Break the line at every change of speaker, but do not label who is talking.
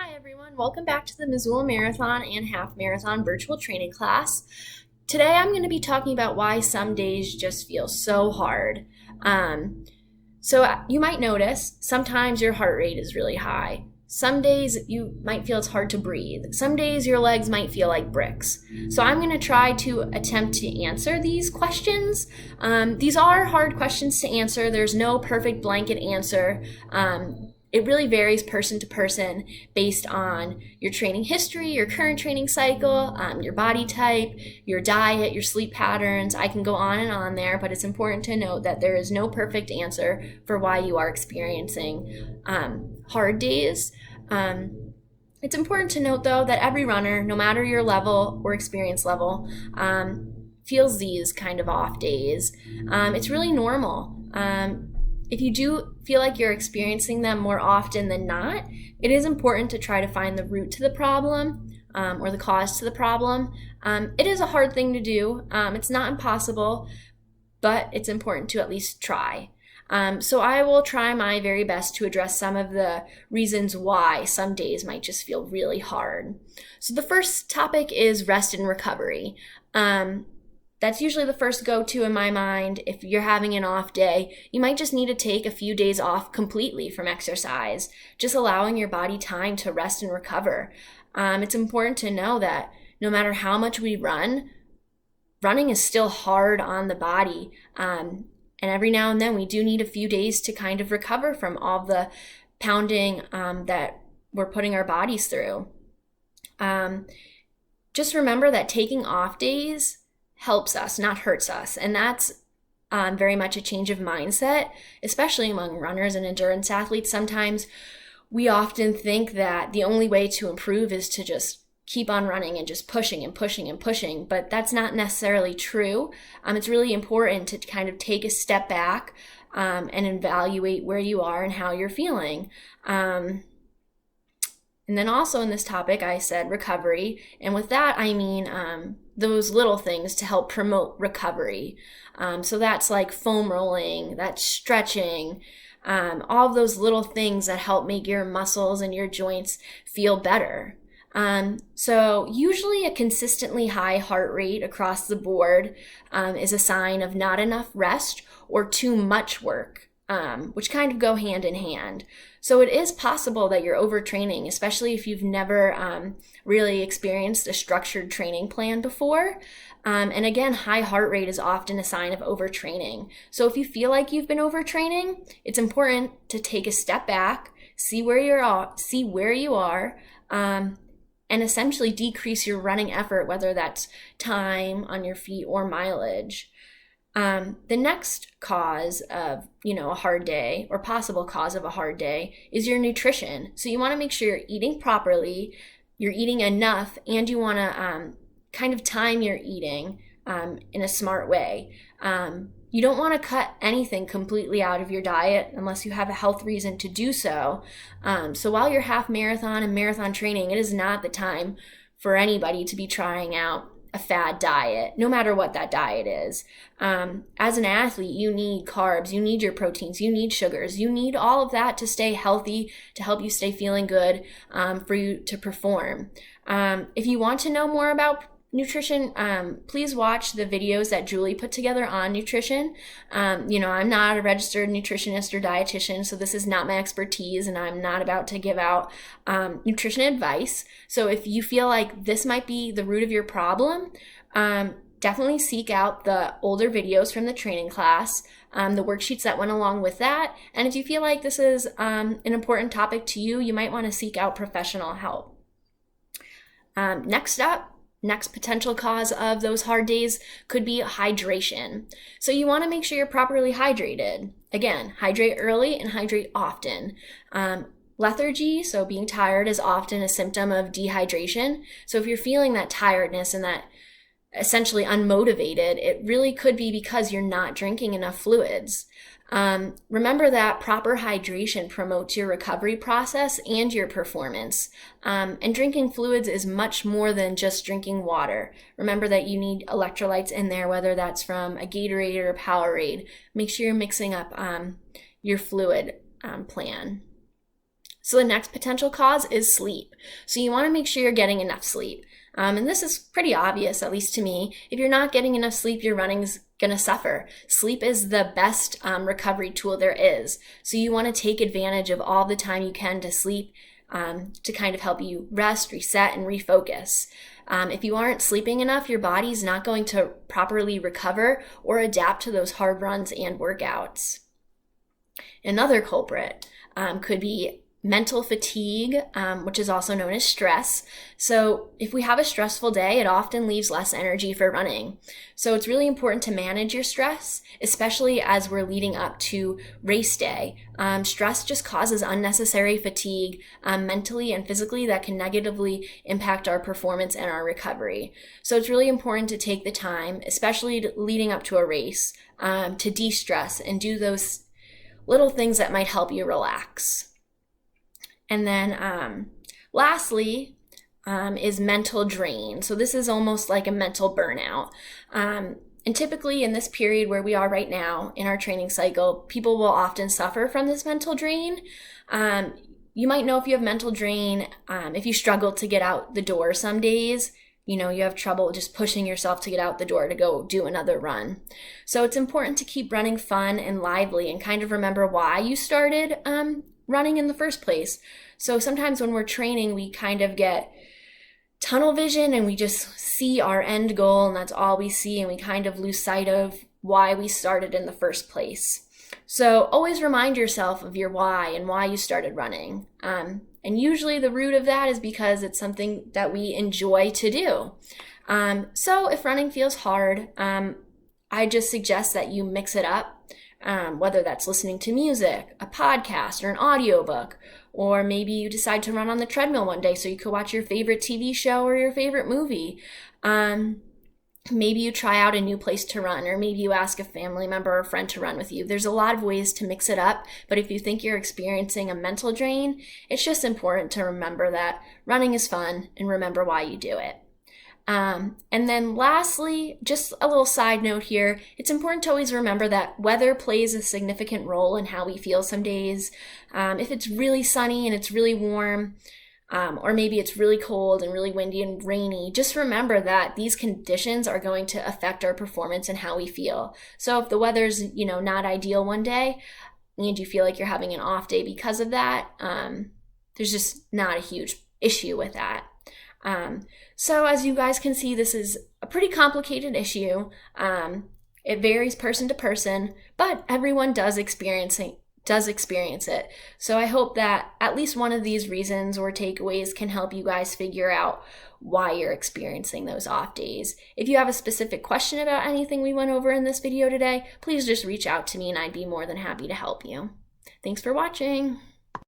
Hi everyone, welcome back to the Missoula Marathon and Half Marathon virtual training class. Today I'm going to be talking about why some days just feel so hard. You might notice sometimes your heart rate is really high. Some days you might feel it's hard to breathe. Some days your legs might feel like bricks. So I'm going to try to attempt to answer these questions. These are hard questions to answer. There's no perfect blanket answer. It really varies person to person based on your training history, your current training cycle, your body type, your diet, your sleep patterns. I can go on and on there, but it's important to note that there is no perfect answer for why you are experiencing hard days. It's important to note, though, that every runner, no matter your level or experience level, feels these kind of off days. It's really normal. If you do feel like you're experiencing them more often than not, it is important to try to find the root to the problem or the cause to the problem. It is a hard thing to do. It's not impossible, but it's important to at least try. So I will try my very best to address some of the reasons why some days might just feel really hard. So the first topic is rest and recovery. That's usually the first go-to in my mind. If you're having an off day, you might just need to take a few days off completely from exercise, just allowing your body time to rest and recover. It's important to know that no matter how much we run, running is still hard on the body. And every now and then we do need a few days to kind of recover from all the pounding that we're putting our bodies through. Just remember that taking off days helps us, not hurts us. And that's very much a change of mindset, especially among runners and endurance athletes. Sometimes we often think that the only way to improve is to just keep on running and just pushing and pushing and pushing, but that's not necessarily true. It's really important to kind of take a step back and evaluate where you are and how you're feeling. And then also in this topic, I said recovery. And with that, I mean those little things to help promote recovery. So that's like foam rolling, that's stretching, all of those little things that help make your muscles and your joints feel better. So usually a consistently high heart rate across the board is a sign of not enough rest or too much work. Which kind of go hand in hand. So it is possible that you're overtraining, especially if you've never really experienced a structured training plan before. And again, high heart rate is often a sign of overtraining. So if you feel like you've been overtraining, it's important to take a step back, see where you are, and essentially decrease your running effort, whether that's time on your feet or mileage. The next cause of, a hard day or possible cause of a hard day is your nutrition. So you want to make sure you're eating properly, you're eating enough, and you want to kind of time your eating in a smart way. You don't want to cut anything completely out of your diet unless you have a health reason to do so. So while you're half marathon and marathon training, it is not the time for anybody to be trying out a fad diet, no matter what that diet is. As an athlete, you need carbs, you need your proteins, you need sugars, you need all of that to stay healthy, to help you stay feeling good, for you to perform. If you want to know more about nutrition, please watch the videos that Julie put together on nutrition. I'm not a registered nutritionist or dietitian, so this is not my expertise, and I'm not about to give out nutrition advice. So if you feel like this might be the root of your problem, definitely seek out the older videos from the training class, the worksheets that went along with that. And if you feel like this is an important topic to you, you might want to seek out professional help. Next potential cause of those hard days could be hydration. So you want to make sure you're properly hydrated. Again, hydrate early and hydrate often. Lethargy, so being tired, is often a symptom of dehydration. So if you're feeling that tiredness and that essentially unmotivated, it really could be because you're not drinking enough fluids. Remember that proper hydration promotes your recovery process and your performance. And drinking fluids is much more than just drinking water. Remember that you need electrolytes in there, whether that's from a Gatorade or a Powerade. Make sure you're mixing up your fluid plan. So the next potential cause is sleep. So you want to make sure you're getting enough sleep. And this is pretty obvious, at least to me. If you're not getting enough sleep, your running's going to suffer. Sleep is the best recovery tool there is. So you want to take advantage of all the time you can to sleep to kind of help you rest, reset, and refocus. If you aren't sleeping enough, your body's not going to properly recover or adapt to those hard runs and workouts. Another culprit could be mental fatigue, which is also known as stress. So if we have a stressful day, it often leaves less energy for running. So it's really important to manage your stress, especially as we're leading up to race day. Stress just causes unnecessary fatigue mentally and physically that can negatively impact our performance and our recovery. So it's really important to take the time, especially leading up to a race, to de-stress and do those little things that might help you relax. And then lastly is mental drain. So this is almost like a mental burnout. And typically in this period where we are right now in our training cycle, people will often suffer from this mental drain. You might know if you have mental drain, if you struggle to get out the door some days, you have trouble just pushing yourself to get out the door to go do another run. So it's important to keep running fun and lively and kind of remember why you started running in the first place. So sometimes when we're training, we kind of get tunnel vision and we just see our end goal and that's all we see, and we kind of lose sight of why we started in the first place. So always remind yourself of your why and why you started running. And usually the root of that is because it's something that we enjoy to do. So if running feels hard, I just suggest that you mix it up. Whether that's listening to music, a podcast, or an audiobook, or maybe you decide to run on the treadmill one day so you could watch your favorite TV show or your favorite movie. Maybe you try out a new place to run, or maybe you ask a family member or friend to run with you. There's a lot of ways to mix it up, but if you think you're experiencing a mental drain, it's just important to remember that running is fun and remember why you do it. And then lastly, just a little side note here, it's important to always remember that weather plays a significant role in how we feel some days. If it's really sunny and it's really warm, or maybe it's really cold and really windy and rainy, just remember that these conditions are going to affect our performance and how we feel. So if the weather's, not ideal one day and you feel like you're having an off day because of that, there's just not a huge issue with that. So as you guys can see, this is a pretty complicated issue. It varies person to person, but everyone does experience it. So I hope that at least one of these reasons or takeaways can help you guys figure out why you're experiencing those off days. If you have a specific question about anything we went over in this video today, please just reach out to me and I'd be more than happy to help you. Thanks for watching.